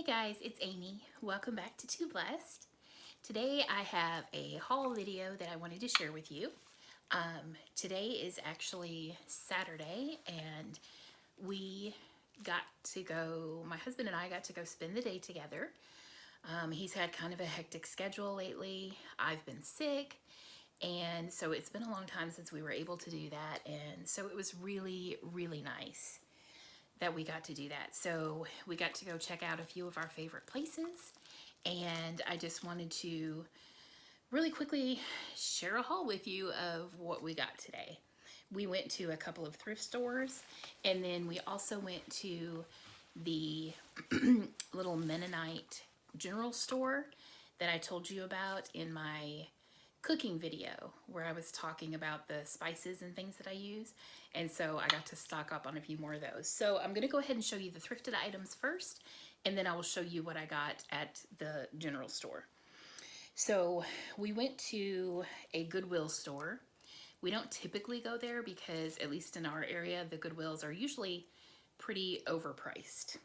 guys, it's Amy. Welcome back to Too Blessed. Today I have a haul video that I wanted to share with you. Today is actually Saturday and we got to go, my husband and I got to go spend the day together. He's had kind of a hectic schedule lately. I've been sick, and so it's been a long time since we were able to do that, and so it was really, really nice that we got to do that. So we got to go check out a few of our favorite places, and I just wanted to really quickly share a haul with you of what we got today. We went to a couple of thrift stores, and then we also went to the little Mennonite general store that I told you about in my cooking video where I was talking about the spices and things that I use. And so I got to stock up on a few more of those. So I'm gonna go ahead and show you the thrifted items first, and then I will show you what I got at the general store. So we went to a Goodwill store. We don't typically go there because, at least in our area, the Goodwills are usually pretty overpriced.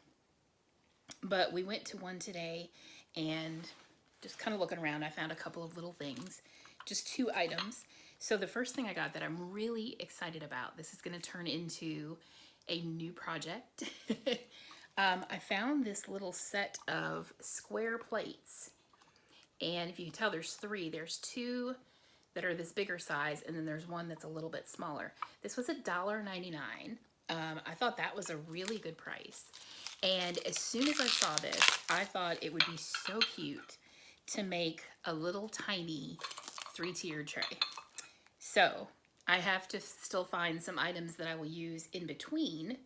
But we went to one today, and just kind of looking around, I found a couple of little things, just 2 items. So the first thing I got that I'm really excited about, this is going to turn into a new project. I found this little set of square plates, and if you can tell, there's 3. There's 2 that are this bigger size, and then there's one that's a little bit smaller. This was $1.99. I thought that was a really good price. And as soon as I saw this, I thought it would be so cute to make a little tiny 3-tiered tray. So I have to still find some items that I will use in between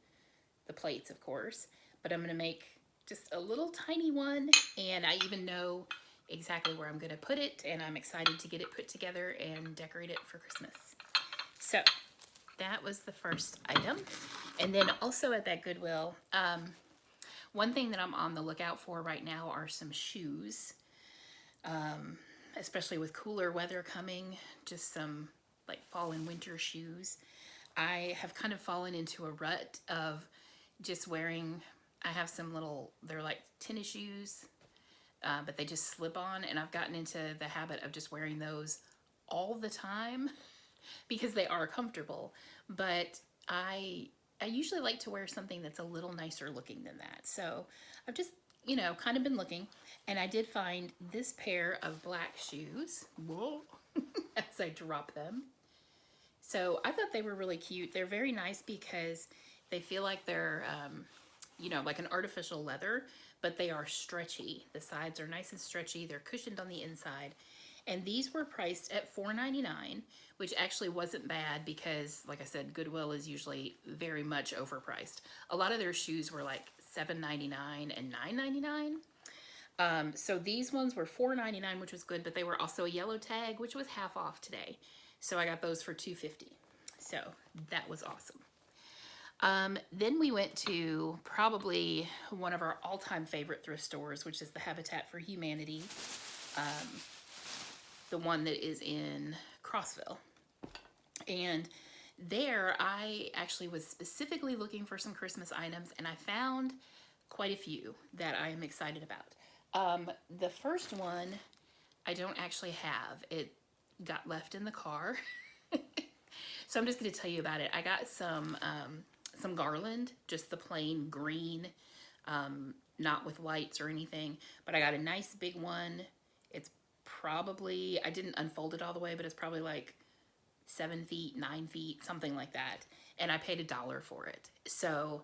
the plates, of course, but I'm gonna make just a little tiny one, and I even know exactly where I'm gonna put it, and I'm excited to get it put together and decorate it for Christmas. So that was the first item. And then also at that Goodwill, one thing that I'm on the lookout for right now are some shoes, especially with cooler weather coming, just some like fall and winter shoes. I have kind of fallen into a rut of just wearing, I have some little, they're like tennis shoes, but they just slip on, and I've gotten into the habit of just wearing those all the time because they are comfortable, but I usually like to wear something that's a little nicer looking than that. So I've just, kind of been looking, and I did find this pair of black shoes. Whoa, as I drop them. So I thought they were really cute. They're very nice because they feel like they're, like an artificial leather, but they are stretchy. The sides are nice and stretchy. They're cushioned on the inside. And these were priced at $4.99, which actually wasn't bad because, like I said, Goodwill is usually very much overpriced. A lot of their shoes were like $7.99 and $9.99. So these ones were $4.99, which was good, but they were also a yellow tag, which was half off today. So I got those for $2.50. So that was awesome. Then we went to probably one of our all-time favorite thrift stores, which is the Habitat for Humanity. The one that is in Crossville. And there I actually was specifically looking for some Christmas items, and I found quite a few that I am excited about. The first one I don't actually have. It got left in the car. So I'm just going to tell you about it. I got some garland, just the plain green, not with lights or anything, but I got a nice big one. It's probably, I didn't unfold it all the way, but it's probably like 7 feet, 9 feet, something like that. And I paid $1 for it. So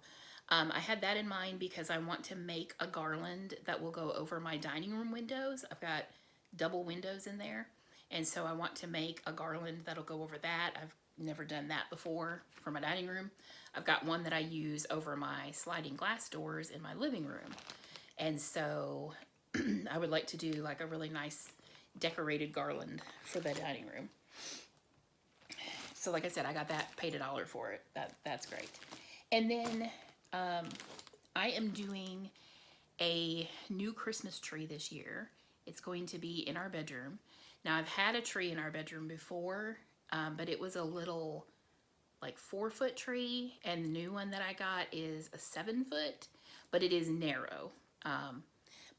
I had that in mind because I want to make a garland that will go over my dining room windows. I've got double windows in there. And so I want to make a garland that'll go over that. I've never done that before for my dining room. I've got one that I use over my sliding glass doors in my living room. And so I would like to do like a really nice decorated garland for the dining room. So like I said, I got that, paid $1 for it. That's great. And then I am doing a new Christmas tree this year. It's going to be in our bedroom. Now I've had a tree in our bedroom before, but it was a little like 4-foot tree, and the new one that I got is a 7-foot, but it is narrow.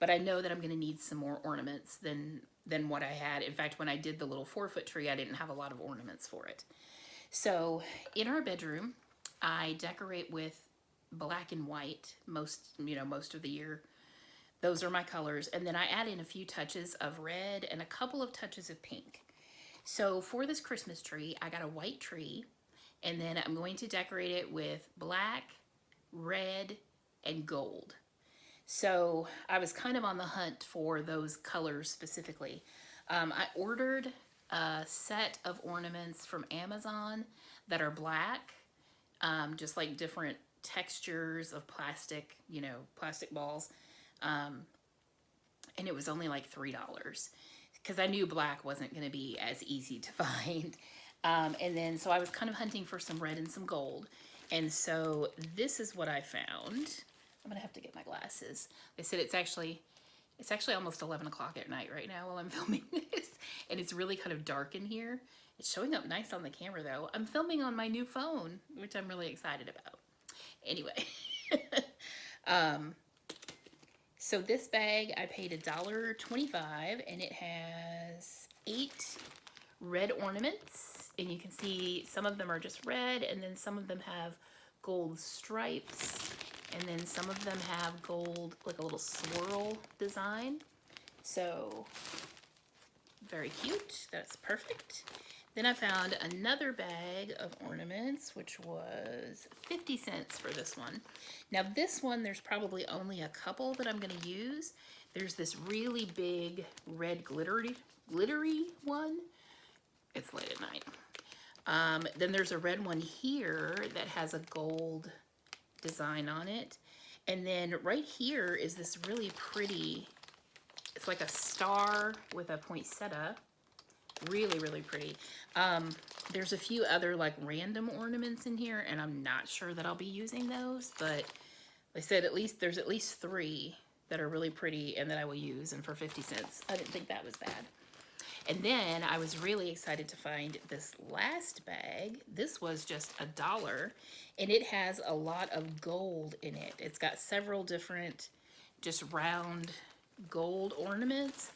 but I know that I'm going to need some more ornaments than what I had. In fact, when I did the little 4-foot tree, I didn't have a lot of ornaments for it. So in our bedroom, I decorate with black and white most of the year. Those are my colors. And then I add in a few touches of red and a couple of touches of pink. So for this Christmas tree, I got a white tree, and then I'm going to decorate it with black, red, and gold. So I was kind of on the hunt for those colors specifically. I ordered a set of ornaments from Amazon that are black, just like different textures of plastic, plastic balls. And it was only like $3 because I knew black wasn't going to be as easy to find. And then, so I was kind of hunting for some red and some gold. And so this is what I found. I'm going to have to get my glasses. They said it's actually almost 11 o'clock at night right now while I'm filming this. And it's really kind of dark in here. It's showing up nice on the camera though. I'm filming on my new phone, which I'm really excited about. Anyway. So this bag, I paid $1.25, and it has 8 red ornaments. And you can see some of them are just red, and then some of them have gold stripes, and then some of them have gold, like a little swirl design. So very cute. That's perfect. Then I found another bag of ornaments, which was 50 cents for this one. Now this one, there's probably only a couple that I'm going to use. There's this really big red glittery one. It's late at night. Then there's a red one here that has a gold design on it. And then right here is this really pretty, it's like a star with a poinsettia. Really, really pretty. There's a few other like random ornaments in here, and I'm not sure that I'll be using those, but they said there's at least 3 that are really pretty and that I will use, and for 50 cents. I didn't think that was bad. And then I was really excited to find this last bag. This was just $1, and it has a lot of gold in it. It's got several different just round gold ornaments.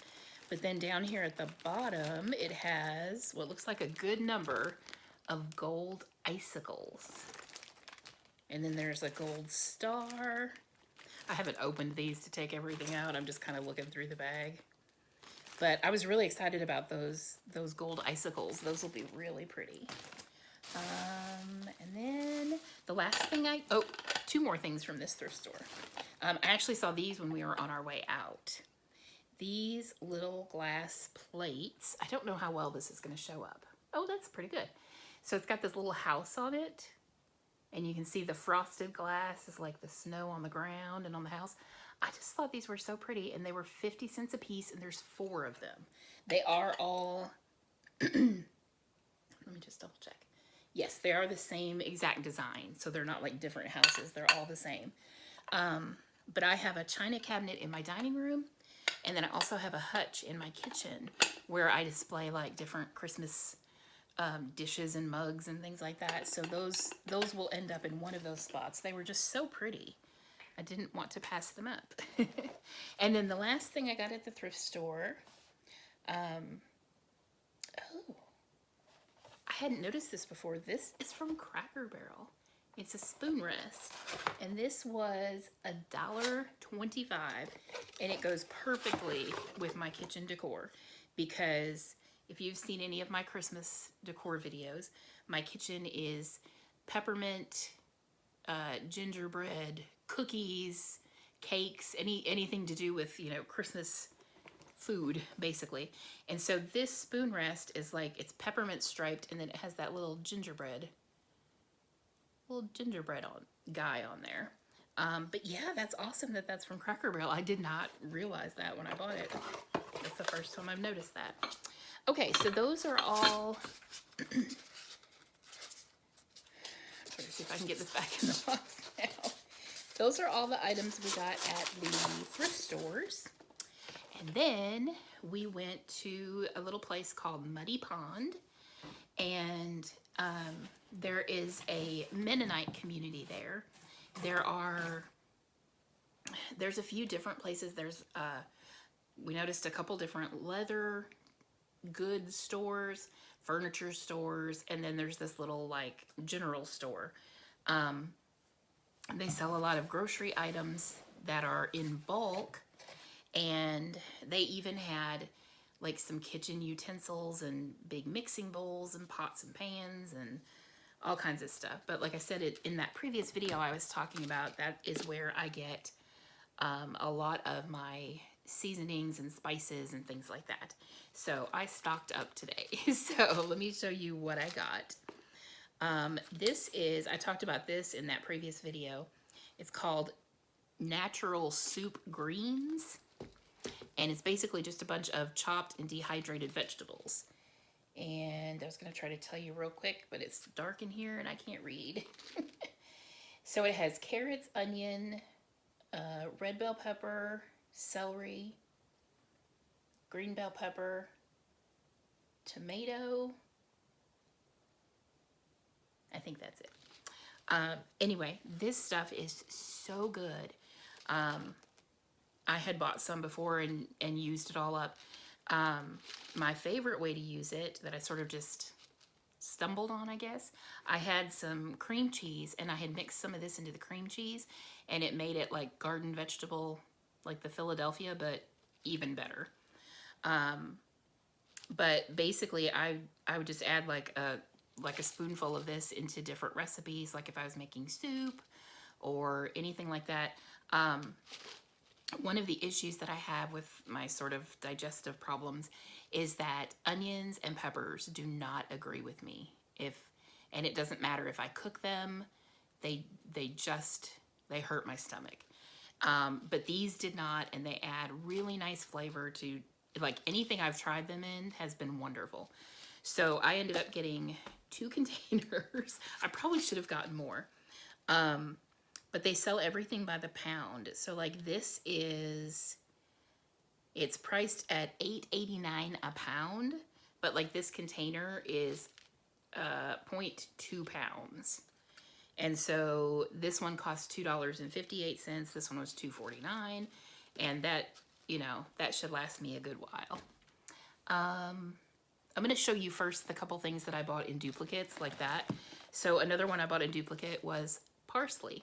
But then down here at the bottom, it has what looks like a good number of gold icicles. And then there's a gold star. I haven't opened these to take everything out. I'm just kind of looking through the bag. But I was really excited about those gold icicles. Those will be really pretty. And then the last thing 2 more things from this thrift store. I actually saw these when we were on our way out. These little glass plates. I don't know how well this is going to show up. Oh, that's pretty good. So it's got this little house on it, and you can see the frosted glass is like the snow on the ground and on the house. I just thought these were so pretty, and they were 50 cents a piece, and there's 4 of them. They are all, let me just double check. Yes, they are the same exact design, so they're not like different houses. They're all the same. But I have a china cabinet in my dining room, and then I also have a hutch in my kitchen where I display like different Christmas dishes and mugs and things like that. So those will end up in one of those spots. They were just so pretty. I didn't want to pass them up. And then the last thing I got at the thrift store, I hadn't noticed this before. This is from Cracker Barrel. It's a spoon rest, and this was $1.25, and it goes perfectly with my kitchen decor, because if you've seen any of my Christmas decor videos, my kitchen is peppermint, gingerbread, cookies, cakes, anything to do with, Christmas food, basically. And so this spoon rest is like, it's peppermint striped, and then it has that little gingerbread guy on there. But yeah, that's awesome that that's from Cracker Barrel. I did not realize that when I bought it. That's the first time I've noticed that. Okay, so those are all, let's see if I can get this back in the box now. Those are all the items we got at the thrift stores. And then we went to a little place called Muddy Pond, and there is a Mennonite community there. There are, there's a few different places. We noticed a couple different leather goods stores, furniture stores, and then there's this little like general store. They sell a lot of grocery items that are in bulk, and they even had like some kitchen utensils and big mixing bowls and pots and pans and all kinds of stuff. But like I said, in that previous video I was talking about, that is where I get a lot of my seasonings and spices and things like that. So I stocked up today. So let me show you what I got. This is, I talked about this in that previous video. It's called Natural Soup Greens. And it's basically just a bunch of chopped and dehydrated vegetables. And I was going to try to tell you real quick, but it's dark in here and I can't read. So it has carrots, onion, red bell pepper, celery, green bell pepper, tomato. I think that's it. Anyway, this stuff is so good. I had bought some before and used it all up. My favorite way to use it, that I sort of just stumbled on, I guess, I had some cream cheese and I had mixed some of this into the cream cheese and it made it like garden vegetable, like the Philadelphia, but even better. But basically I would just add like a spoonful of this into different recipes, like if I was making soup or anything like that. One of the issues that I have with my sort of digestive problems is that onions and peppers do not agree with me. And it doesn't matter if I cook them, they hurt my stomach. But these did not, and they add really nice flavor to, like, anything I've tried them in has been wonderful. So I ended up getting 2 containers. I probably should have gotten more. But they sell everything by the pound. So like this is, it's priced at $8.89 a pound, but like this container is 0.2 pounds. And so this one costs $2.58. This one was $2.49. And that, you know, that should last me a good while. I'm going to show you first the couple things that I bought in duplicates like that. So another one I bought in duplicate was parsley.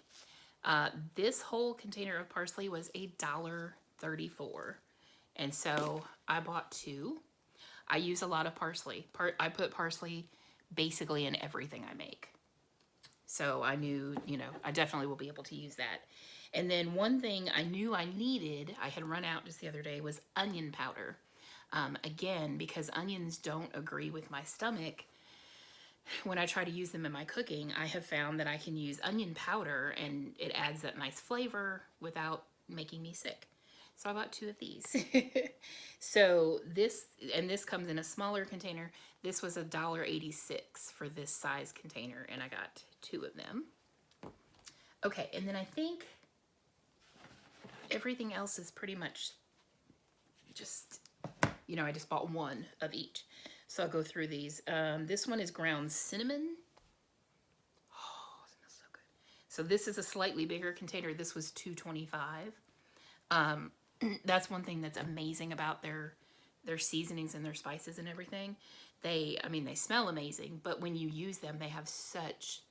This whole container of parsley was $1.34. And so I bought 2. I use a lot of parsley. I put parsley basically in everything I make. So I knew, you know, I definitely will be able to use that. And then one thing I knew I needed, I had run out just the other day, was onion powder. Again, because onions don't agree with my stomach, when I try to use them in my cooking, I have found that I can use onion powder and it adds that nice flavor without making me sick. So I bought 2 of these. So this comes in a smaller container. This was $1.86 for this size container, and I got 2 of them. Okay, and then I think everything else is pretty much just, you know, I just bought 1 of each. So I'll go through these. This one is ground cinnamon. Oh, it smells so good. So this is a slightly bigger container. This was $2.25. That's one thing that's amazing about their seasonings and their spices and everything. I mean, they smell amazing, but when you use them, they have such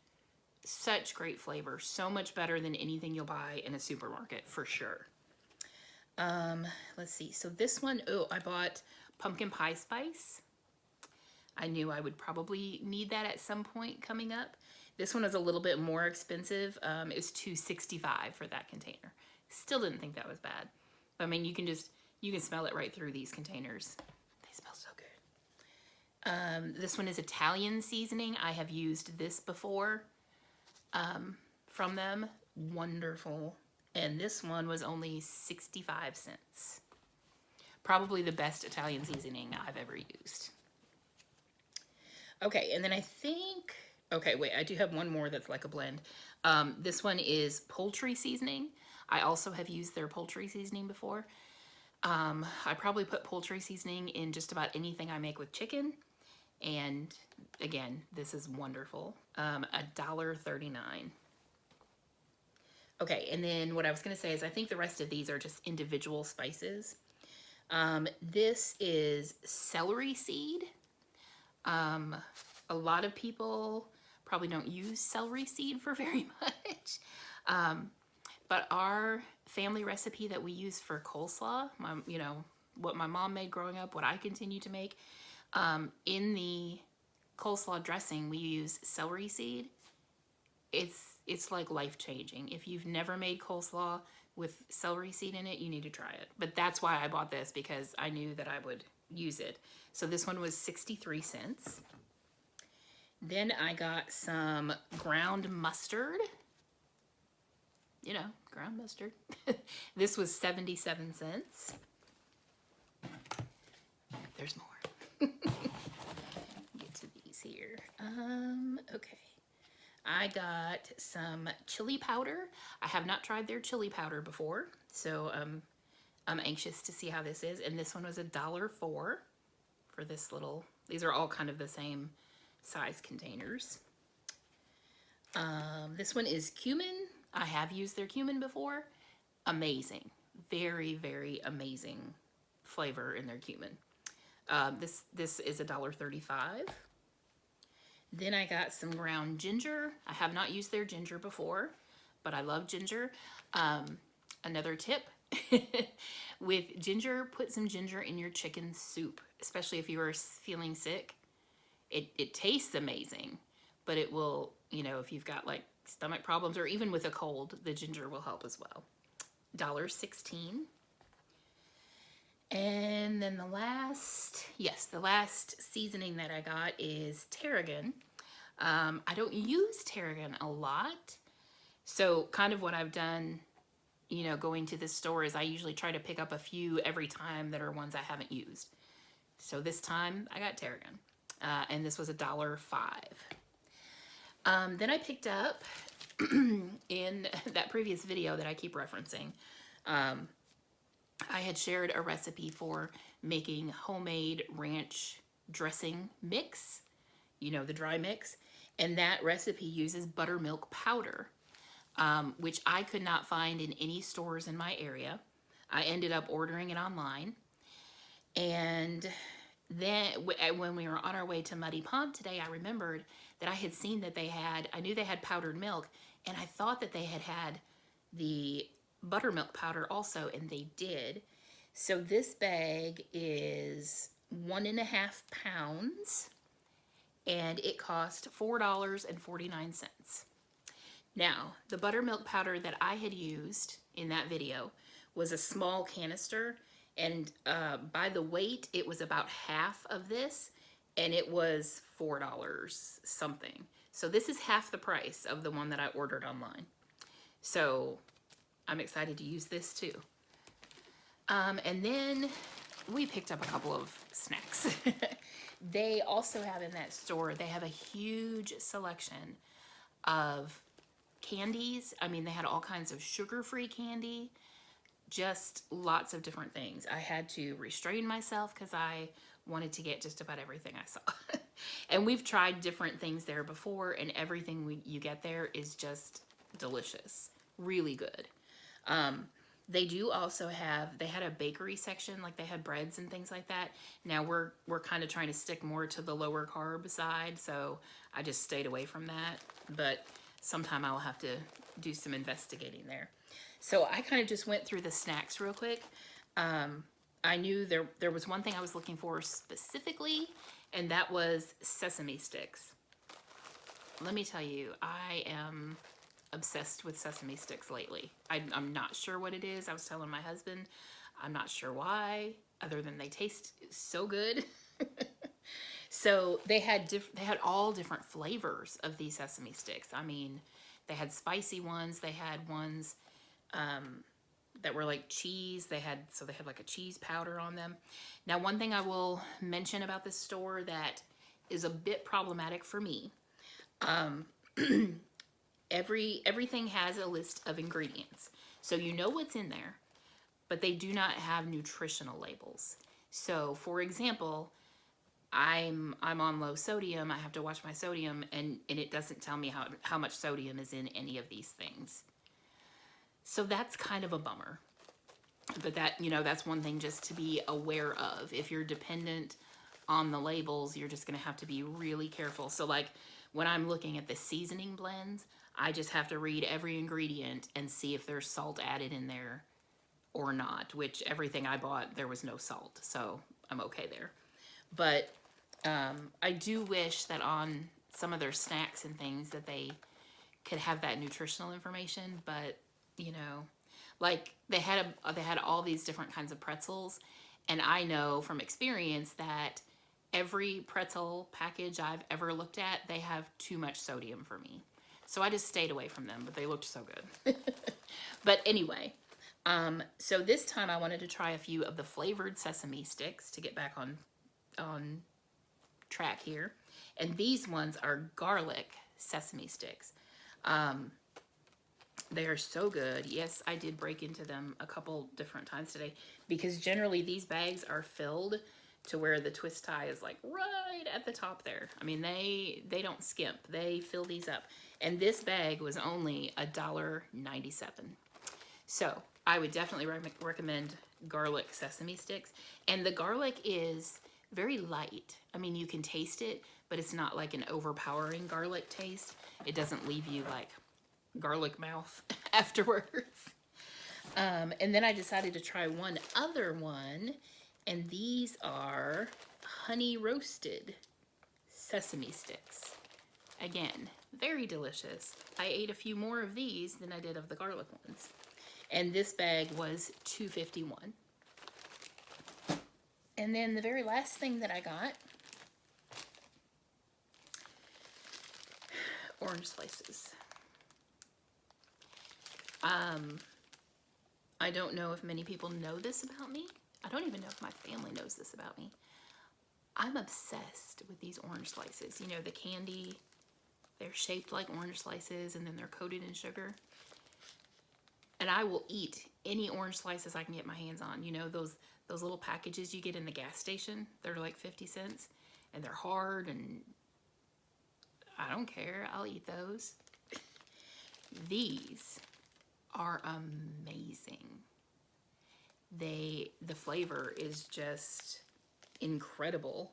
great flavor. So much better than anything you'll buy in a supermarket, for sure. Let's see. So this one, oh, I bought pumpkin pie spice. I knew I would probably need that at some point coming up. This one is a little bit more expensive. It was $2.65 for that container. Still didn't think that was bad. But I mean, you can smell it right through these containers. They smell so good. This one is Italian seasoning. I have used this before from them. Wonderful. And this one was only 65 cents. Probably the best Italian seasoning I've ever used. Okay, and then I think, okay, wait, I do have one more that's like a blend. This one is poultry seasoning. I also have used their poultry seasoning before. I probably put poultry seasoning in just about anything I make with chicken. And again, this is wonderful. $1.39. Okay, and then what I was going to say is I think the rest of these are just individual spices. This is celery seed. A lot of people probably don't use celery seed for very much. But our family recipe that we use for coleslaw, what my mom made growing up, what I continue to make, in the coleslaw dressing, we use celery seed. It's like life-changing. If you've never made coleslaw with celery seed in it, you need to try it. But that's why I bought this, because I knew that I would use it. So this one was 63 cents. Then I got some ground mustard. You know, ground mustard. This was 77 cents. There's more. Get to these here. Okay. I got some chili powder. I have not tried their chili powder before, so I'm anxious to see how this is. And this one was $1.04 for this little, these are all kind of the same size containers. This one is cumin. I have used their cumin before. Amazing. Very, very amazing flavor in their cumin. This is $1.35. Then I got some ground ginger. I have not used their ginger before, but I love ginger. Another tip, with ginger, put some ginger in your chicken soup, especially if you are feeling sick. It tastes amazing, but it will, if you've got like stomach problems or even with a cold, the ginger will help as well. $1.16. And then the last seasoning that I got is tarragon. I don't use tarragon a lot. So kind of what I've done, going to this store is I usually try to pick up a few every time that are ones I haven't used. So this time I got tarragon. And this was $1.05. Then I picked up, in that previous video that I keep referencing, I had shared a recipe for making homemade ranch dressing mix, the dry mix, and that recipe uses buttermilk powder, which I could not find in any stores in my area. I ended up ordering it online, and then when we were on our way to Muddy Pond today, I remembered that I had seen that I knew they had powdered milk, and I thought that they had the buttermilk powder also, and they did. So this bag is 1.5 pounds, and it cost $4.49. Now, the buttermilk powder that I had used in that video was a small canister, and by the weight, it was about half of this, and it was $4 something. So this is half the price of the one that I ordered online. So I'm excited to use this too. And then we picked up a couple of snacks. They also have in that store, they have a huge selection of candies. I mean, they had all kinds of sugar-free candy, just lots of different things. I had to restrain myself because I wanted to get just about everything I saw. And we've tried different things there before, and everything you get there is just delicious. Really good. They do also they had a bakery section, like they had breads and things like that. Now we're kind of trying to stick more to the lower carb side, so I just stayed away from that. But sometime I'll have to do some investigating there. So I kind of just went through the snacks real quick. I knew there was one thing I was looking for specifically, and that was sesame sticks. Let me tell you, I am obsessed with sesame sticks lately. I'm not sure what it is. I was telling my husband, I'm not sure why, other than they taste so good. So they had all different flavors of these sesame sticks. I mean, they had spicy ones. They had ones that were like cheese. They had like a cheese powder on them. Now, one thing I will mention about this store that is a bit problematic for me, everything has a list of ingredients. So you know what's in there, but they do not have nutritional labels. So for example, I'm on low sodium. I have to watch my sodium, and it doesn't tell me how much sodium is in any of these things. So that's kind of a bummer. But that, you know, that's one thing just to be aware of. If you're dependent on the labels, you're just going to have to be really careful. So like when I'm looking at the seasoning blends, I just have to read every ingredient and see if there's salt added in there or not, which everything I bought, there was no salt. So I'm okay there. But I do wish that on some of their snacks and things that they could have that nutritional information, but you know, like they had all these different kinds of pretzels, and I know from experience that every pretzel package I've ever looked at, they have too much sodium for me. So I just stayed away from them, but they looked so good. But anyway, so this time I wanted to try a few of the flavored sesame sticks to get back on track here. And these ones are garlic sesame sticks. They are so good. Yes, I did break into them a couple different times today because generally these bags are filled to where the twist tie is like right at the top there. I mean, they don't skimp. They fill these up. And this bag was only $1.97. So I would definitely recommend garlic sesame sticks. And the garlic is very light. I mean, you can taste it, but it's not like an overpowering garlic taste. It doesn't leave you like garlic mouth afterwards. And then I decided to try one other one, and these are honey roasted sesame sticks. Again, very delicious. I ate a few more of these than I did of the garlic ones. And this bag was $2.51. And then the very last thing that I got, orange slices. I don't know if many people know this about me. I don't even know if my family knows this about me. I'm obsessed with these orange slices. You know, the candy, they're shaped like orange slices and then they're coated in sugar. And I will eat any orange slices I can get my hands on. You know, those little packages you get in the gas station, they're like 50 cents and they're hard and I don't care. I'll eat those. These are amazing. The flavor is just incredible,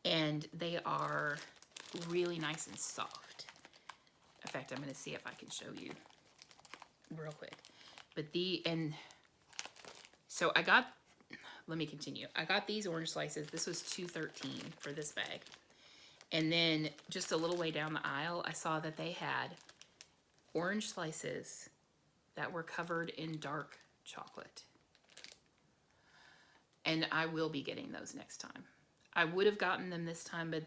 and they are really nice and soft. In fact, I'm going to see if I can show you real quick. But so I got, let me continue. I got these orange slices. This was $2.13 for this bag. And then just a little way down the aisle, I saw that they had orange slices that were covered in dark chocolate. And I will be getting those next time. I would have gotten them this time, but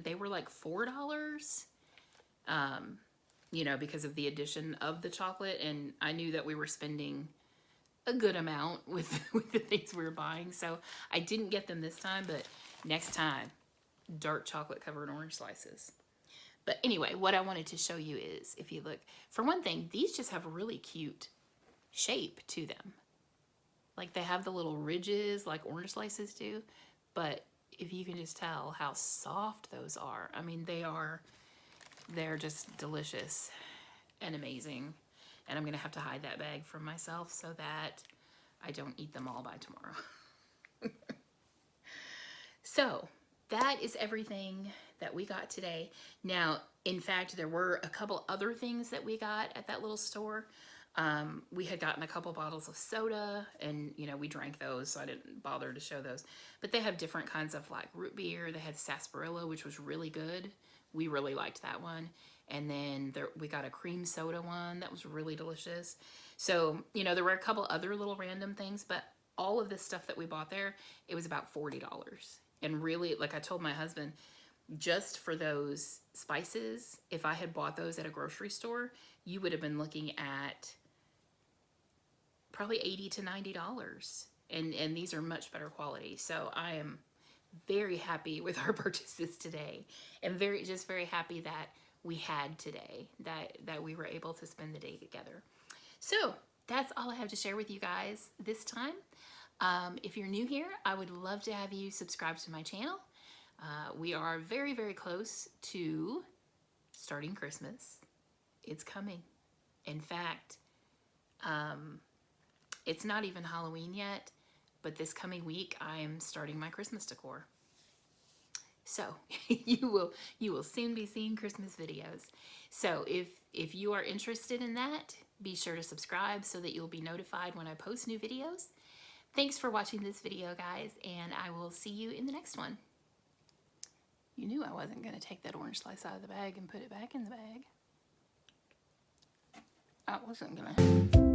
they were like $4, you know, because of the addition of the chocolate. And I knew that we were spending a good amount with the things we were buying. So I didn't get them this time, but next time, dark chocolate covered orange slices. But anyway, what I wanted to show you is, if you look, for one thing, these just have a really cute shape to them. Like they have the little ridges like orange slices do, but if you can just tell how soft those are. I mean, they're just delicious and amazing. And I'm gonna have to hide that bag from myself so that I don't eat them all by tomorrow. So that is everything that we got today. Now, in fact, there were a couple other things that we got at that little store. We had gotten a couple bottles of soda and, you know, we drank those, so I didn't bother to show those. But they have different kinds of like root beer. They had sarsaparilla, which was really good. We really liked that one. And then we got a cream soda one that was really delicious. So, you know, there were a couple other little random things, but all of this stuff that we bought there, it was about $40. And really, like I told my husband, just for those spices, if I had bought those at a grocery store, you would have been looking at probably $80 to $90. And these are much better quality. So I am very happy with our purchases today, and very happy that we had today, that we were able to spend the day together. So that's all I have to share with you guys this time. If you're new here, I would love to have you subscribe to my channel. We are very, very close to starting Christmas. It's coming. In fact, It's not even Halloween yet, but this coming week I'm starting my Christmas decor. So you will soon be seeing Christmas videos. So if you are interested in that, be sure to subscribe so that you'll be notified when I post new videos. Thanks for watching this video, guys, and I will see you in the next one. You knew I wasn't going to take that orange slice out of the bag and put it back in the bag. I wasn't going to.